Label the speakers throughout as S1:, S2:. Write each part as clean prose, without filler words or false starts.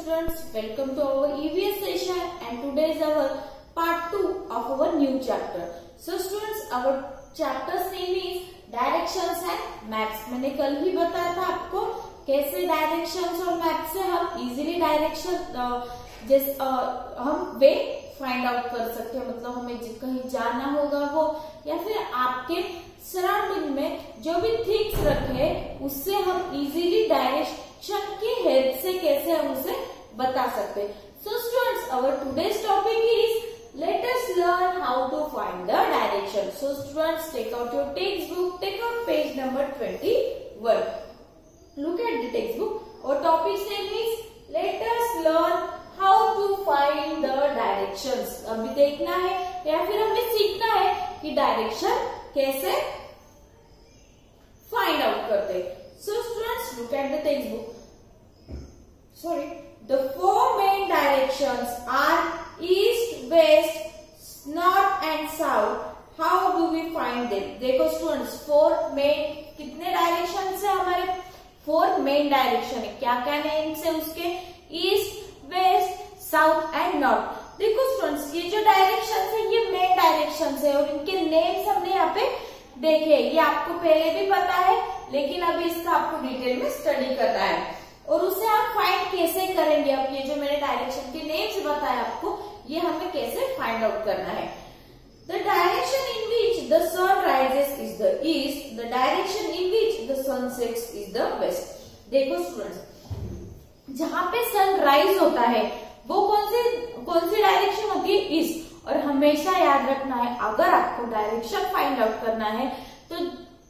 S1: students, welcome to our EVS session and today is our part 2 of our new chapter. So students, our chapter's name is Directions and Maps. मैंने कल ही बताया था आपको कैसे directions और map से हम इजीली डायरेक्शन हम वे फाइंड आउट कर सकते हैं, मतलब हमें कहीं जाना होगा वो या फिर आपके सराउंडिंग में जो भी थिंग्स रखे उससे हम इजीली डायरेक्शन की हेल्प से कैसे हम उसे बता सकते हैं. So students, our today's topic is let us learn how to find the direction. So students, take out your textbook, take out page number 21. Look at the textbook. Our topic's name is let us learn how to find the directions. अभी देखना है या फिर हमें सीखना है कि direction कैसे फाइंड आउट करते. So students, look at the textbook. Sorry, the four main directions are east, west, north and south. How do we find them? देखो स्टूडेंट्स, फोर मेन कितने डायरेक्शन है हमारे? फोर मेन डायरेक्शन है. क्या क्या names है उसके? East, west, south and north. देखो स्टूडेंट्स, ये जो डायरेक्शन है ये मेन डायरेक्शन है और इनके नेम्स हमने यहाँ पे देखे. ये आपको पहले भी पता है लेकिन अभी इसका आपको डिटेल में स्टडी करना है और उसे आप फाइंड कैसे करेंगे. अब ये जो मैंने डायरेक्शन के नेम्स बताया आपको, ये हमें कैसे फाइंड आउट करना है. The direction in which the sun rises is the east, the direction in which the sun sets is the west. देखो स्टूडेंट्स, जहां पे सन राइज होता है वो कौन सी डायरेक्शन होती है? ईस्ट. और हमेशा याद रखना है, अगर आपको डायरेक्शन फाइंड आउट करना है तो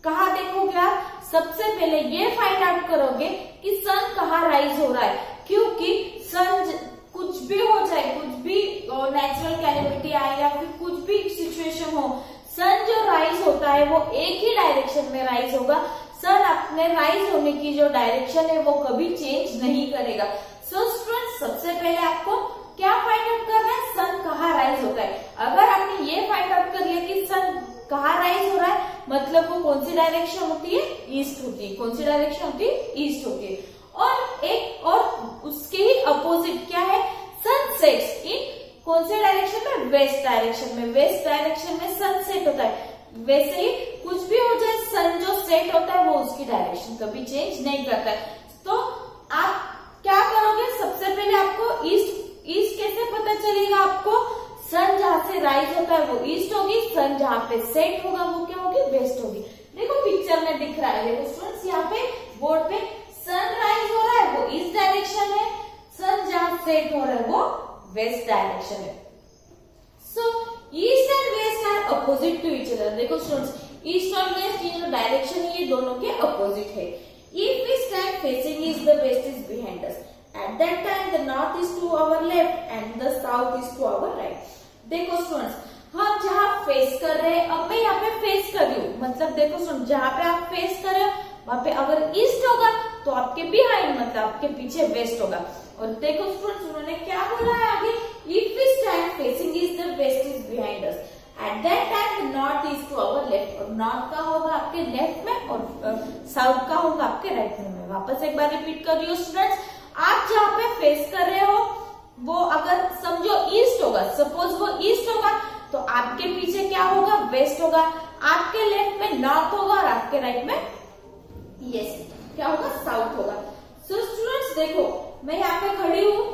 S1: कहाँ देखोगे आप? सबसे पहले ये फाइंड आउट करोगे कि सन कहाँ राइज हो रहा है, क्योंकि सन कुछ भी हो जाए, कुछ भी नेचुरल कैलेमिटी आए या फिर कुछ भी सिचुएशन हो, सन जो राइज होता है वो एक ही डायरेक्शन में राइज होगा. सन अपने राइज होने की जो डायरेक्शन है वो कभी चेंज नहीं करेगा. सो स्टूडेंट्स, सबसे पहले आपको क्या फाइंड आउट करना है? सन कहाँ राइज होता है. अगर आपने ये फाइंड आउट कर लिया कि सन कहाँ राइज हो रहा है, मतलब वो कौन सी डायरेक्शन होती है? ईस्ट होती है. कौन सी डायरेक्शन होती है? ईस्ट होती है. और एक और उसके ही अपोजिट क्या है? सन सेट्स इन कौन से डायरेक्शन में? वेस्ट डायरेक्शन में. वेस्ट डायरेक्शन में सन सेट होता है. वैसे ही कुछ भी हो जाए, सन जो सेट होता है वो उसकी डायरेक्शन कभी चेंज नहीं करता है. तो आप क्या करोगे? सबसे पहले आपको ईस्ट कैसे पता चलेगा आपको? सन जहां से राइज होता है वो ईस्ट होगी, सन जहां पे सेट होगा वो क्या होगी? वेस्ट होगी. देखो पिक्चर में दिख रहा है, देखो स्टूडेंट्स, यहाँ पे बोर्ड पे सन राइज हो रहा है वो ईस्ट डायरेक्शन है, सन जहां सेट हो रहा है वो वेस्ट डायरेक्शन है. So east and west are opposite to each other. देखो स्टूडेंट्स, ईस्ट और वेस्ट ये जो डायरेक्शन है ये दोनों के अपोजिट है. If we stand facing east, the west is behind us. At that time the north is to our left and the south is to our right. देखो students, हम जहाँ फेस कर रहे हैं, अब मैं यहाँ पे फेस कर रही हूँ, मतलब देखो स्टूडेंट्स, जहाँ पे आप फेस कर रहे हो वहां पे अगर ईस्ट होगा तो आपके बिहाइंड मतलब आपके पीछे वेस्ट होगा. और देखो स्टूडेंट्स, उन्होंने क्या बोला है आगे? If we stand facing east the west is behind us. At that time the north is to our left. और नॉर्थ का होगा आपके लेफ्ट में और साउथ का होगा आपके राइट में. मैं वापस एक बार रिपीट कर रही हूँ स्टूडेंट्स, आप जहाँ पे फेस कर रहे हो वो अगर समझो ईस्ट होगा, सपोज वो ईस्ट होगा तो आपके पीछे क्या होगा? वेस्ट होगा. आपके लेफ्ट में नॉर्थ होगा और आपके राइट में क्या होगा? साउथ होगा. सो स्टूडेंट्स देखो, मैं यहाँ पे खड़ी हूँ,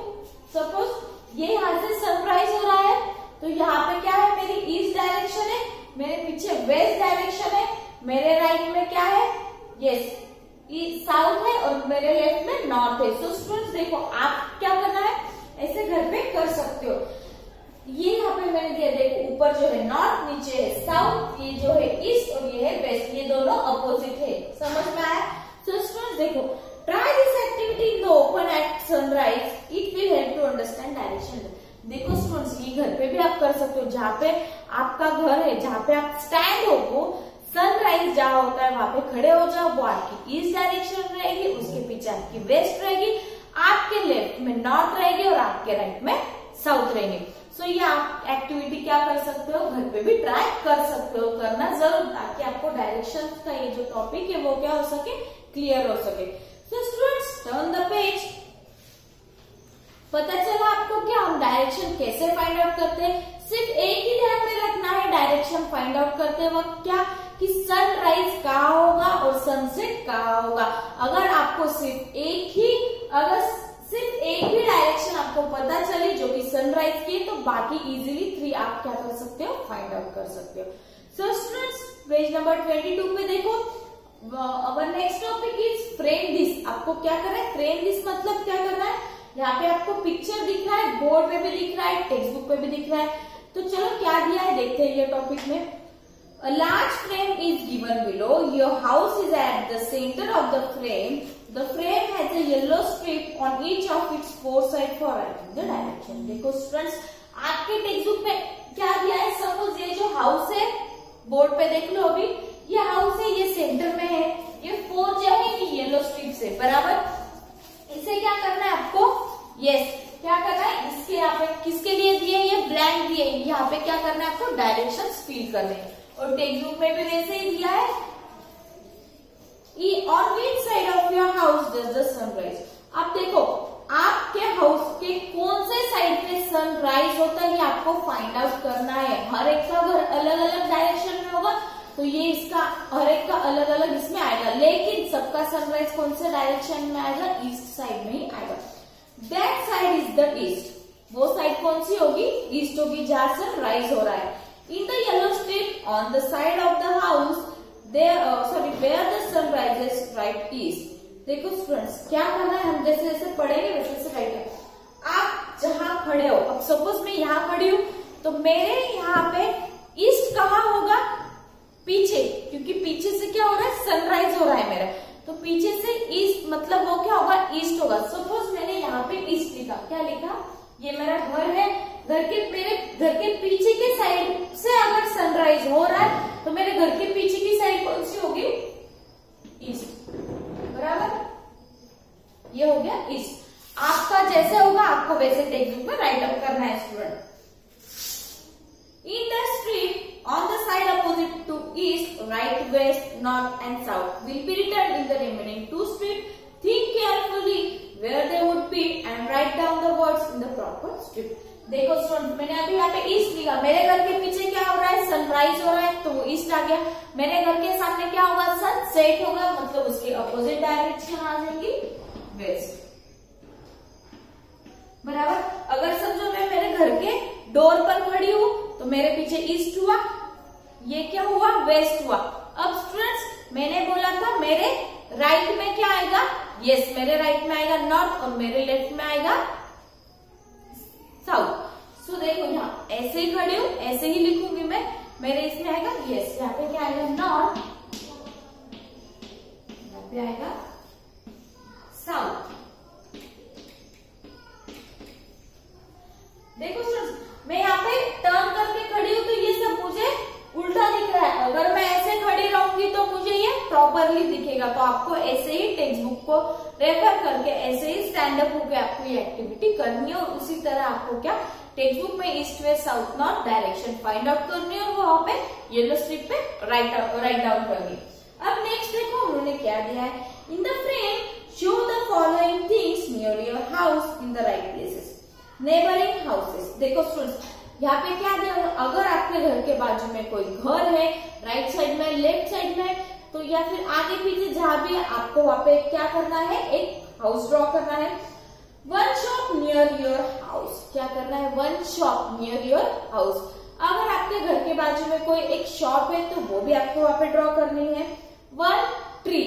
S1: सपोज ये यहाँ से सनराइज हो रहा है तो यहाँ पे क्या है? मेरी ईस्ट डायरेक्शन है, मेरे पीछे वेस्ट डायरेक्शन है, मेरे राइट में क्या है? साउथ है और मेरे लेफ्ट में नॉर्थ है. सो स्टूडेंट्स देखो, आप क्या करना है, ऐसे घर पे कर सकते हो. ये यहाँ पे मैंने दिया, देखो ऊपर जो है नॉर्थ, नीचे है साउथ, ये जो है ईस्ट और ये है वेस्ट, ये दोनों अपोजिट है. समझ में आया? सो स्टूडेंट्स देखो, try this activity in the open at sunrise, it will help to understand direction. देखो स्टूडेंट्स, ये घर पे भी आप कर सकते हो. जहाँ पे आपका घर है, जहाँ पे आप स्टैंड हो, वो सनराइज जहाँ होता है वहां पे खड़े हो जाओ. वो आपकी ईस्ट डायरेक्शन रहेगी, उसके पीछे आपकी वेस्ट रहेगी, आपके लेफ्ट में नॉर्थ रहेगी और आपके राइट में साउथ रहेगी. सो ये आप एक्टिविटी क्या कर सकते हो? घर पे भी ट्राई कर सकते हो. करना जरूर, ताकि आपको डायरेक्शन का ये जो टॉपिक है वो क्या हो सके? क्लियर हो सके. So students, turn the page. कैसे फाइंड आउट करते हैं? सिर्फ एक ही ध्यान में रखना है डायरेक्शन फाइंड आउट करते वक्त क्या कि सनराइज कहाँ होगा और सनसेट कहाँ होगा। अगर सिर्फ एक ही डायरेक्शन आपको पता चली जो कि सनराइज की, तो बाकी इजीली 3 आप क्या कर सकते हो? फाइंड आउट कर सकते हो। सो स्टूडेंट्स पेज नंबर 22 पे देखो, our next topic is frame this. आपको क्या करना है? फ्रेम दिस मतलब क्या करना है? यहाँ पे आपको पिक्चर दिख रहा है, बोर्ड पे भी दिख रहा है, टेक्स्ट बुक पे भी दिख रहा है। तो चलो क्या दिया है देखते हैं ये टॉपिक में। A large frame is given below. Your house is at the center of the frame. The frame has a yellow strip on each of its 4 sides for writing the direction. देखो students, आपके text book में क्या दिया है? Suppose ये जो house है, board पे देख लो अभी, ये हाउस है, ये सेंटर में है, ये 4 जो है ये येलो स्ट्रिप से बराबर। इसे क्या करना है आपको? यस, क्या करना है? इसके यहाँ पे किसके लिए दिए? ये ब्लैंक दिए, यहाँ पे क्या करना है आपको? डायरेक्शंस फिल करने हैं। और टेक्स्ट बुक में भी वैसे ही दिया है, on which side of your house does the sunrise. आप देखो आपके हाउस के कौन से साइड पे सनराइज होता है, ये आपको फाइंड आउट करना है। हर एक का घर अलग अलग डायरेक्शन में होगा, तो ये इसका हर एक का अलग अलग इसमें आएगा, लेकिन सबका सनराइज कौन से डायरेक्शन में आएगा? ईस्ट साइड में ही आएगा। That side is the east. वो साइड कौन सी होगी? ईस्ट होगी, जहां सनराइज हो रहा है। In the yellow strip on the side of the house, where the sun rises, right east. देखो स्टूडेंट्स क्या करना है, हम जैसे जैसे पढ़ेंगे वैसे वैसे राइट है। आप जहां खड़े हो, अब सपोज मैं यहाँ खड़ी हूँ, तो मेरे यहाँ पे ईस्ट कहाँ होगा? पीछे, क्योंकि पीछे से क्या हो रहा है? सनराइज हो रहा है मेरा, तो पीछे से ईस्ट मतलब वो क्या होगा? ईस्ट होगा। सपोज मैंने यहाँ पे ईस्ट लिखा, क्या लिखा? ये मेरा घर है, मेरे घर के पीछे की साइड से अगर सनराइज हो रहा है, तो मेरे घर के पीछे की साइड कौन सी होगी? ईस्ट, बराबर। ये हो गया ईस्ट। आपका जैसे होगा आपको वैसे टेक्स्ट बुक में राइट अप करना है student. In the street on the side opposite to east, right, west, north and south will be written in the remaining 2 street. Think carefully where they would be and write down the words in the proper strip. देखो student, मैंने अभी यहाँ पे east लिखा, मेरे घर के पीछे क्या हो रहा है? सनराइज हो रहा है, तो वो ईस्ट आ गया। मेरे घर के सामने क्या होगा? सनसेट होगा, मतलब उसके अपोजिट डायरेक्शन आ जाएंगी, वेस्ट, बराबर। अगर समझो मैं मेरे घर के डोर पर खड़ी हूँ, तो मेरे पीछे ईस्ट हुआ, ये क्या हुआ? वेस्ट हुआ। अब स्टूडेंट्स मैंने बोला था मेरे राइट में क्या आएगा? यस, मेरे राइट में आएगा नॉर्थ और मेरे लेफ्ट में आएगा साउथ। सो देखो यहाँ ऐसे ही खड़ी हूँ, ऐसे ही लिखूंगी मैं, मेरे इसमें आएगा यस, यहाँ पे क्या आएगा? नॉर्थ, यहाँ पे आएगा साउथ। देखो सर, मैं यहाँ पे टर्न करके खड़ी हूँ, तो ये सब मुझे उल्टा दिख रहा है। अगर मैं ऐसे खड़ी रहूंगी तो मुझे ये प्रॉपरली दिखेगा। तो आपको ऐसे ही टेक्स्ट बुक को रेफर करके ऐसे ही स्टैंड अप होकर आपको ये एक्टिविटी करनी है, और उसी तरह आपको क्या टेक्स्ट बुक में east west south north direction find out करनी है, और वहां पे येलो स्ट्रिप पे राइट डाउन करनी। अब नेक्स्ट देखो उन्होंने क्या दिया है। In the frame show the following things near your house in the right places. Neighbouring houses. देखो स्टूडेंट्स यहाँ पे क्या दिया? अगर आपके घर के बाजू में कोई घर है, राइट साइड में, लेफ्ट साइड में, तो या फिर आगे पीछे जहां भी आपको वहां पे क्या करना है? एक हाउस ड्रॉ करना है। One shop near your house, क्या करना है? One shop near your house. अगर आपके घर के बाजू में कोई एक शॉप है, तो वो भी आपको वहां पे ड्रॉ करनी है। वन ट्री,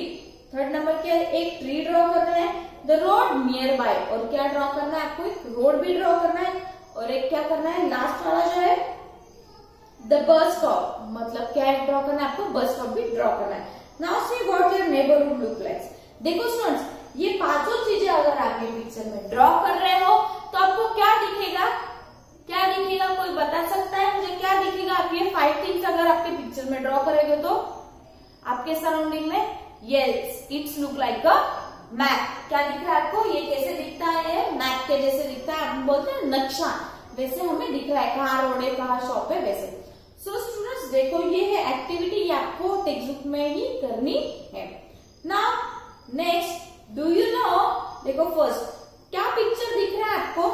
S1: थर्ड नंबर क्या है? एक ट्री ड्रॉ करना है। द रोड नियर बाय, और क्या ड्रॉ करना है आपको? एक रोड भी ड्रॉ करना है, और एक क्या करना है? लास्ट वाला जो है द बस स्टॉप, मतलब क्या ड्रॉ करना है आपको? बस स्टॉप भी ड्रॉ करना है। Now see what your neighbourhood look like. देखो स्टूडेंट्स, ये पांचों चीजें अगर आप ये पिक्चर में ड्रॉ कर रहे हो, तो आपको क्या दिखेगा? क्या दिखेगा? कोई बता सकता है मुझे क्या दिखेगा? आप ये 5 थिंग्स अगर आपके पिक्चर में ड्रॉ करेंगे तो आपके सराउंडिंग में, yes, it's look like a map. क्या दिख रहा है आपको? ये कैसे दिखता है? मैप के जैसे दिखता है। आप बोलते हैं नक्शा, वैसे हमें दिख रहा है, कहाँ रोड है, कहाँ शॉप है, वैसे। सो स्टूडेंट्स देखो, ये है एक्टिविटी, ये आपको टेक्स्ट बुक में ही करनी है। Now next, do you know, देखो फर्स्ट क्या पिक्चर दिख रहा है आपको?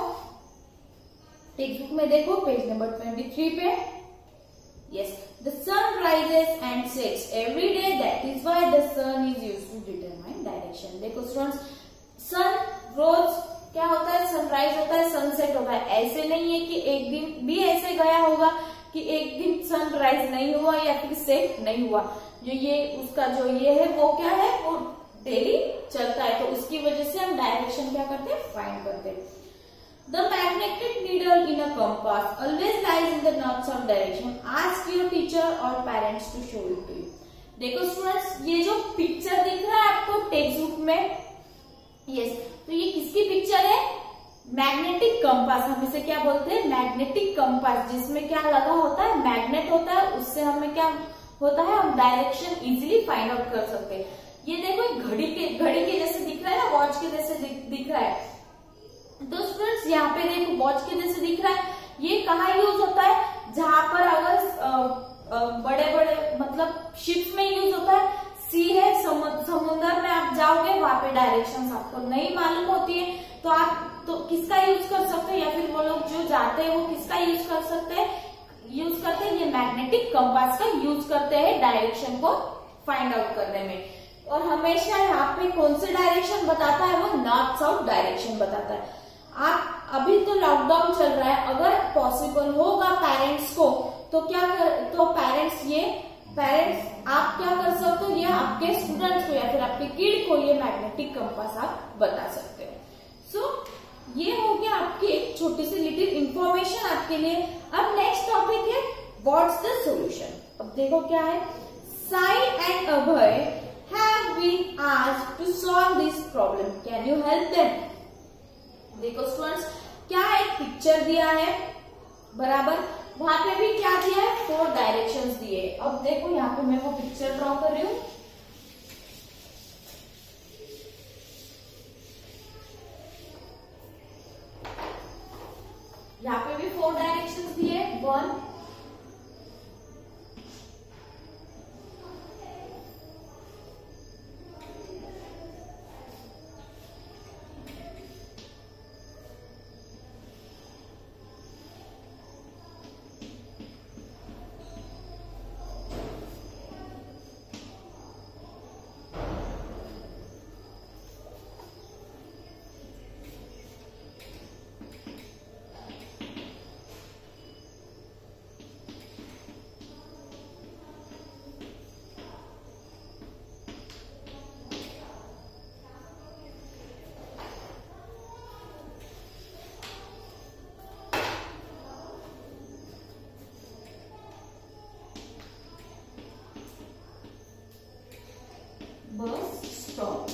S1: टेक्स्ट बुक में देखो पेज नंबर 23 पे। Yes, the sun rises and sets every day, that is why the sun is used to determine direction. देखो स्टूडेंट्स, सन रोज क्या होता है, सनराइज होता है, सनसेट होता है। ऐसे नहीं है कि एक दिन भी ऐसे गया होगा कि एक दिन सनराइज नहीं हुआ या फिर सेट नहीं हुआ। जो ये उसका जो ये है वो क्या है, वो डेली चलता है। तो उसकी वजह से हम डायरेक्शन क्या करते हैं, फाइंड करते हैं। The magnetic needle in a compass always lies in the north south direction. Ask your teacher और parents to show it to you. देखो स्टूडेंट्स, ये जो पिक्चर दिख रहा है आपको टेक्स्ट बुक में, यस, तो ये किसकी पिक्चर है, मैग्नेटिक कंपास। हम इसे क्या बोलते हैं, मैग्नेटिक कंपास, जिसमें क्या लगा होता है, मैग्नेट होता है। उससे हमें क्या होता है, हम डायरेक्शन इजीली फाइंड आउट कर सकते हैं। ये देखो घड़ी के जैसे दिख रहा है ना, वॉच के जैसे दिख रहा है। तो स्टूडेंट्स यहाँ पे देखो वॉच के जैसे दिख रहा है। ये कहाँ यूज होता है, जहां पर अगर बड़े बड़े मतलब शिप्स में यूज होता है। सी है, समुद्र में आप जाओगे, वहां पे डायरेक्शंस आपको नहीं मालूम होती है, तो आप तो किसका यूज कर सकते हैं, या फिर वो लोग जो जाते हैं वो किसका यूज कर सकते हैं, ये मैग्नेटिक कंपास का यूज करते हैं डायरेक्शन को फाइंड आउट करने में। और हमेशा यहाँ पे कौन से डायरेक्शन बताता है, वो नॉर्थ साउथ डायरेक्शन बताता है। आप अभी तो लॉकडाउन चल रहा है, अगर पॉसिबल होगा पेरेंट्स को तो पेरेंट्स आप क्या कर सकते हो, ये आपके स्टूडेंट्स को या फिर आपके किड को ये मैग्नेटिक कंपास आप बता सकते हो। सो ये हो गया आपकी एक छोटी सी लिटिल इंफॉर्मेशन आपके लिए। अब नेक्स्ट टॉपिक है व्हाट्स द सॉल्यूशन। अब देखो क्या है, Sai and Abhay have been asked to solve this problem, can you help them. देखो स्टूडेंट्स, क्या एक पिक्चर दिया है बराबर, वहां पे भी क्या दिया है, 4 डायरेक्शंस दिए। अब देखो यहाँ पे मैं वो पिक्चर ड्रॉ कर रही हूँ। यहाँ पे भी 4 डायरेक्शंस दिए, 1 बस स्टॉप।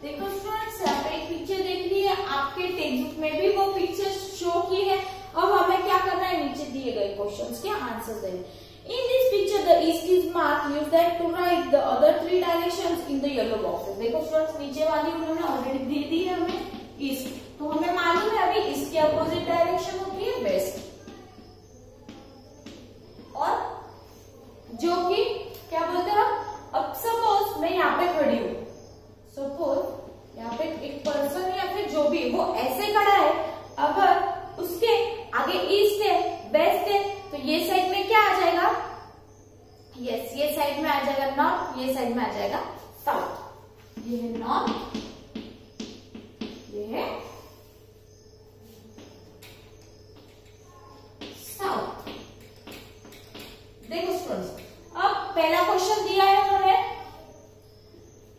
S1: देखो स्टूडेंट्स, यहाँ पे एक पिक्चर देख ली है, आपके टेक्स्ट बुक में भी वो पिक्चर शो की है। अब हमें क्या करना है, नीचे दिए गए क्वेश्चंस के आंसर देने। In this picture, the east is marked. Use that to write the other 3 directions in the yellow boxes. देखो स्टूडेंट्स, नीचे वाली उन्होंने ऑलरेडी दे दी है हमें ईस्ट, तो हमें मालूम है अभी ईस्ट की अपोजिट डायरेक्शन होती है वेस्ट, और जो कि क्या बोलते हैं अब सपोज मैं यहाँ पे खड़ी हूँ, सपोज यहाँ पे एक पर्सन या फिर जो भी वो ऐसे खड़ा है, अगर उसके आगे ईस्ट है वेस्ट है, तो ये साइड में क्या आ जाएगा, यस ये साइड में आ जाएगा नॉर्थ, ये साइड में आ जाएगा साउथ। ये है नॉर्थ, ये है साउथ। देखो स्टूडेंट्स, अब पहला क्वेश्चन दिया है उन्होंने,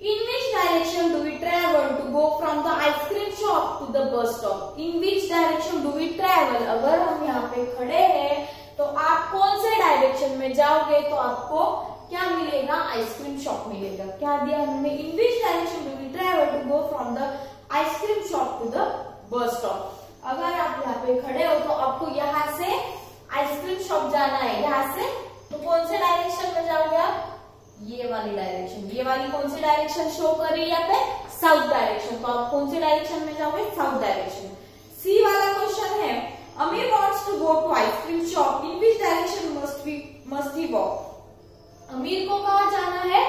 S1: in which direction do we travel to go from the ice cream shop to the bus stop. In which direction do we travel, अगर हम यहाँ पे खड़े हैं तो आप कौन से डायरेक्शन में जाओगे, तो आपको क्या मिलेगा, आइसक्रीम शॉप मिलेगा। क्या दिया हमने, in which direction do we travel to go from the ice cream shop to the bus stop. अगर आप यहाँ पे खड़े हो तो आपको यहाँ से आइसक्रीम शॉप जाना है, यहाँ से, तो कौन से डायरेक्शन में जाओगे आप, ये वाली डायरेक्शन। ये वाली कौन सी डायरेक्शन शो कर रही है यहाँ पे, साउथ डायरेक्शन, तो आप कौन से डायरेक्शन में जाओगे, साउथ डायरेक्शन। सी वाला क्वेश्चन है, Amir wants to go to ice cream shop. In which direction must he walk? अमीर को कहाँ जाना है?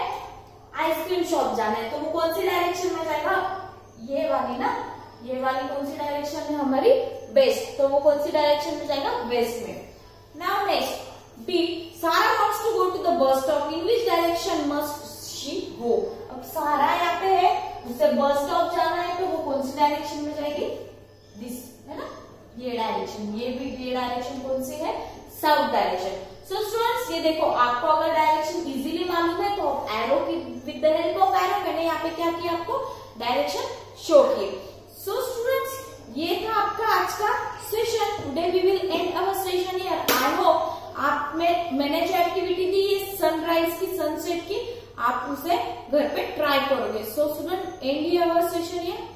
S1: आइसक्रीम शॉप जाना है, तो वो कौन सी डायरेक्शन में जाएगा? ये वाली ना, ये वाली कौन सी डायरेक्शन है हमारी? वेस्ट, तो वो कौन सी डायरेक्शन में जाएगा? वेस्ट में। नाउ नेक्स्ट बी, सारा wants to go to the bus stop. In which direction must she go? अब सारा यहाँ पे है, उसे बस स्टॉप जाना है, तो वो कौन सी डायरेक्शन में जाएगी? दिस है ना, ये डायरेक्शन, ये भी ये डायरेक्शन कौन सी है? South direction. सो स्टूडेंट्स ये देखो, आपको अगर डायरेक्शन इजीली मालूम है तो एरो की with the help of arrow मैंने यहाँ पे क्या किया, आपको डायरेक्शन शो किए। सो स्टूडेंट्स ये था आपका आज का session. Today we will end our session here. I hope आप में मैंने जो एक्टिविटी दी ये सनराइज की, सनसेट की, आप उसे घर पे ट्राई करोगे। So student and our session here.